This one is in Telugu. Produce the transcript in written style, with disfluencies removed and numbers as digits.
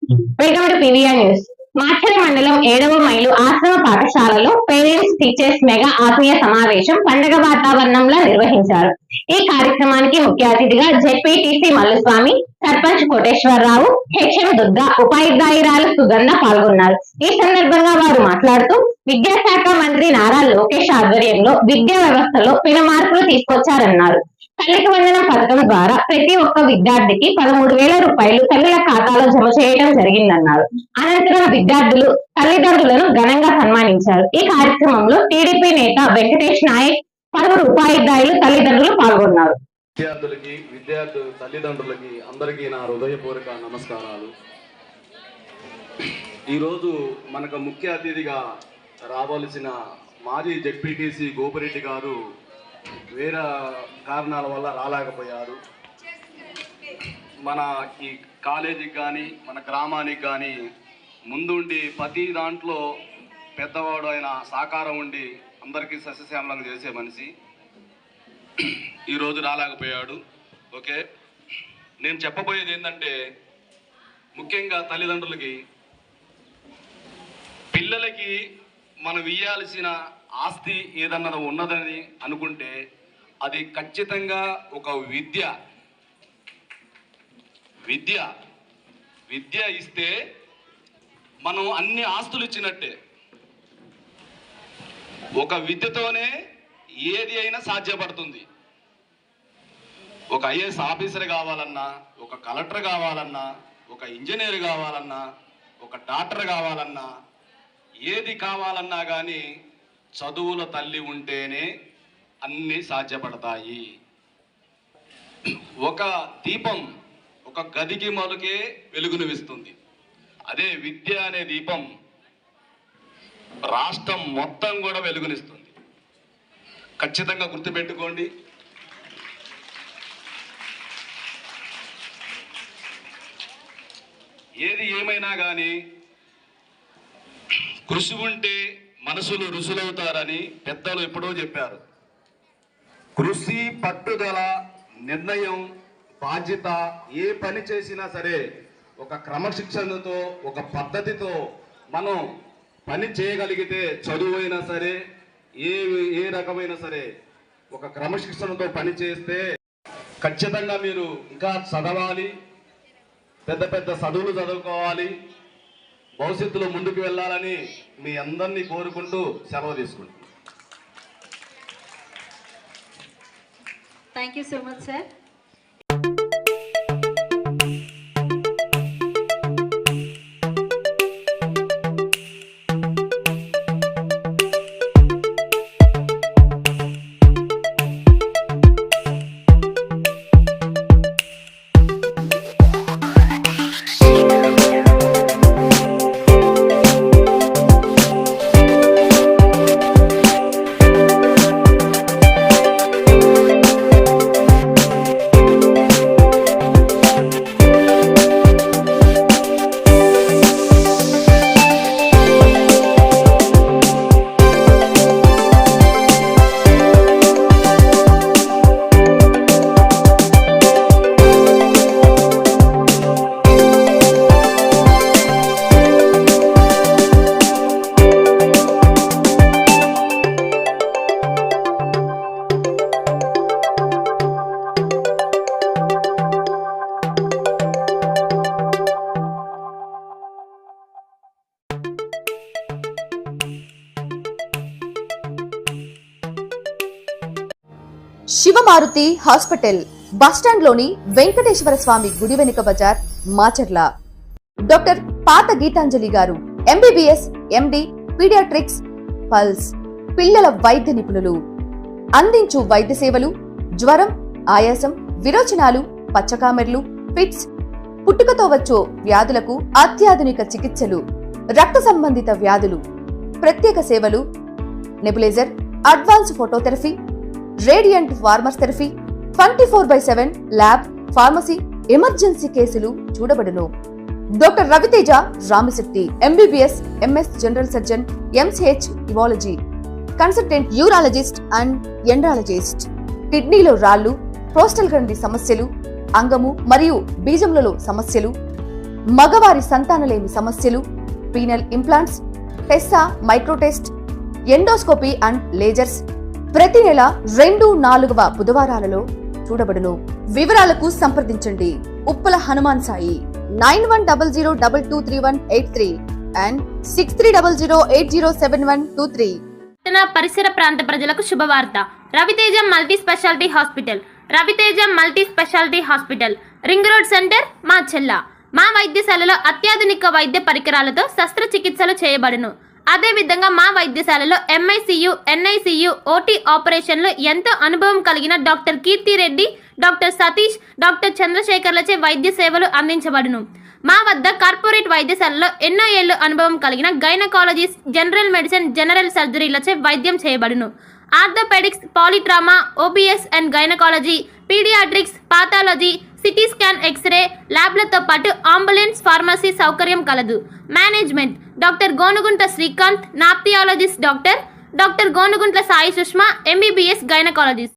Welcome to PVR news. Macherla మండలం 7వ మైలు ఆశ్రమ పాఠశాలలో పేరెంట్స్ టీచర్స్ మెగా ఆత్మీయ సమావేశం పండుగ వాతావరణంలో నిర్వహించారు. ఈ కార్యక్రమానికి ముఖ్య అతిథిగా జెడ్పీటీసీ మల్లుస్వామి, సర్పంచ్ కోటేశ్వరరావు, హెచ్ఎం దుర్గా, ఉపాధ్యాయురాలు సుగంధ పాల్గొన్నారు. ఈ సందర్భంగా వారు మాట్లాడుతూ విద్యాశాఖ మంత్రి నారా లోకేష్ ఆధ్వర్యంలో విద్యా వ్యవస్థలో పెను మార్పులు తీసుకొచ్చారన్నారు. తల్లికి వందనం పథకం ద్వారా ప్రతి ఒక్క విద్యార్థికి 13,000 రూపాయలు తల్లుల ఖాతాలో జమ చేయడం జరిగిందన్నారు. అనంతరం విద్యార్థులు తల్లిదండ్రులను ఘనంగా సన్మానించారు. ఈ కార్యక్రమంలో టీడీపీ నేత వెంకటేష్ నాయక్, పలువురు ఉపాధ్యాయులు, తల్లిదండ్రులు పాల్గొన్నారు. విద్యార్థుల తల్లిదండ్రులకి అందరికీ నా హృదయపూర్వక నమస్కారాలు. ఈరోజు మనకు ముఖ్య అతిథిగా రావాల్సిన మాజీ జెడ్పీటీసీ గోపిరెడ్డి గారు వేరే కారణాల వల్ల రాలేకపోయారు. మన ఈ కాలేజీకి కానీ మన గ్రామానికి కానీ ముందుండి ప్రతి దాంట్లో పెద్దవాడు ఆయన సహకారం ఉండి అందరికీ సస్యశ్యామలంగా చేసే మనిషి ఈరోజు రాలేకపోయాడు. ఓకే, నేను చెప్పబోయేది ఏంటంటే ముఖ్యంగా తల్లిదండ్రులకి, పిల్లలకి మనం ఇయ్యాల్సిన ఆస్తి ఏదన్నా ఉన్నదని అనుకుంటే అది ఖచ్చితంగా ఒక విద్య ఇస్తే మనం అన్ని ఆస్తులు ఇచ్చినట్టే. ఒక విద్యతోనే ఏది అయినా సాధ్యపడుతుంది. ఒక ఐఏఎస్ ఆఫీసర్ కావాలన్నా, ఒక కలెక్టర్ కావాలన్నా, ఒక ఇంజనీర్ కావాలన్నా, ఒక డాక్టర్ కావాలన్నా, ఏది కావాలన్నా కానీ చదువుల తల్లి ఉంటేనే అన్నీ సాధ్యపడతాయి. ఒక దీపం ఒక గదికి మొదకే వెలుగునిస్తుంది. అదే విద్య అనే దీపం రాష్ట్రం మొత్తం కూడా వెలుగునిస్తుంది. ఖచ్చితంగా గుర్తుపెట్టుకోండి. ఏది ఏమైనా కానీ కృషి ఉంటే మనసులు రుసులవుతారని పెద్దలు ఎప్పుడో చెప్పారు. కృషి, పట్టుదల, నిర్ణయం, బాధ్యత ఏ పని చేసినా సరే ఒక క్రమశిక్షణతో, ఒక పద్ధతితో మనం పని చేయగలిగితే చదువైనా సరే ఏ రకమైన సరే ఒక క్రమశిక్షణతో పని చేస్తే ఖచ్చితంగా మీరు ఇంకా చదవాలి, పెద్ద పెద్ద చదువులు చదువుకోవాలి, భవిష్యత్తులో ముందుకు వెళ్ళాలని మీ అందరినీ కోరుకుంటూ సెలవు తీసుకుంటాం. Thank you so much sir. Shivamaruthi hospital bus stand లోని వెంకటేశ్వర స్వామి గుడి వెనుక బజార్, మాచర్ల. డాక్టర్ పాత గీతాంజలి గారు ఎంబీబీఎస్, ఎండి, పీడియాట్రిక్స్, పల్స్, పిల్లల వైద్య నిపుణులు. అందించు వైద్య సేవలు జ్వరం, ఆయాసం, విరోచనాలు, పచ్చకామెర్లు, ఫిట్స్, పుట్టుకతో వచ్చే వ్యాధులకు అత్యాధునిక చికిత్సలు, రక్త సంబంధిత వ్యాధులు, ప్రత్యేక సేవలు, నెబులైజర్, అడ్వాన్స్ ఫోటోథెరపీ, రేడియంట్ ఫార్మస్ థెరపీ, 24/7 ల్యాబ్, ఫార్మసీ, ఎమర్జెన్సీ కేసులు చూడబడును. Doctor Raviteja Ramasetti MBBS, MS general surgeon, MCH urology, consultant urologist and andrologist. కిడ్నీలో రాళ్లు, ప్రోస్టల్ గ్రంథి సమస్యలు, అంగము మరియు బీజములలో సమస్యలు, మగవారి సంతానలేమి సమస్యలు, penal implants, Tessa, మైక్రోటెస్ట్, endoscopy and lasers ప్రతి నెల 2-4వ బుధవారాలలో చూడబడును. వివరాలకు సంప్రదించండి ఉప్పల హనుమాన్ సాయి 9100223183 అండ్ 6300807123. పరిసర ప్రాంత ప్రజలకు శుభవార్త. Raviteja multi speciality hospital. Raviteja multi speciality hospital, ring road centre, Machella. మా వైద్యశాలలో అత్యాధునిక వైద్య పరికరాలతో శస్త్రచికిత్సలు చేయబడును. అదేవిధంగా మా వైద్యశాలలో MICU, NICU, OT ఆపరేషన్లు ఎంతో అనుభవం కలిగిన doctor Keerthi Reddy, doctor Satish, doctor చంద్రశేఖర్లచే వైద్య సేవలు అందించబడును. మా వద్ద కార్పొరేట్ వైద్యశాలలో ఎన్నో ఏళ్లు అనుభవం కలిగిన గైనకాలజిస్ట్, జనరల్ మెడిసిన్, జనరల్ సర్జరీలచే వైద్యం చేయబడును. Orthopaedics, polytrauma, OBS and gynaecology, paediatrics, pathology, CT scan, x-ray ల్యాబ్లతో పాటు అంబులెన్స్, ఫార్మసీ సౌకర్యం కలదు. Management doctor Gonuguntla Srikanth, ophthalmologist doctor Gonuguntla Sai Sushma, MBBS gynaecologist.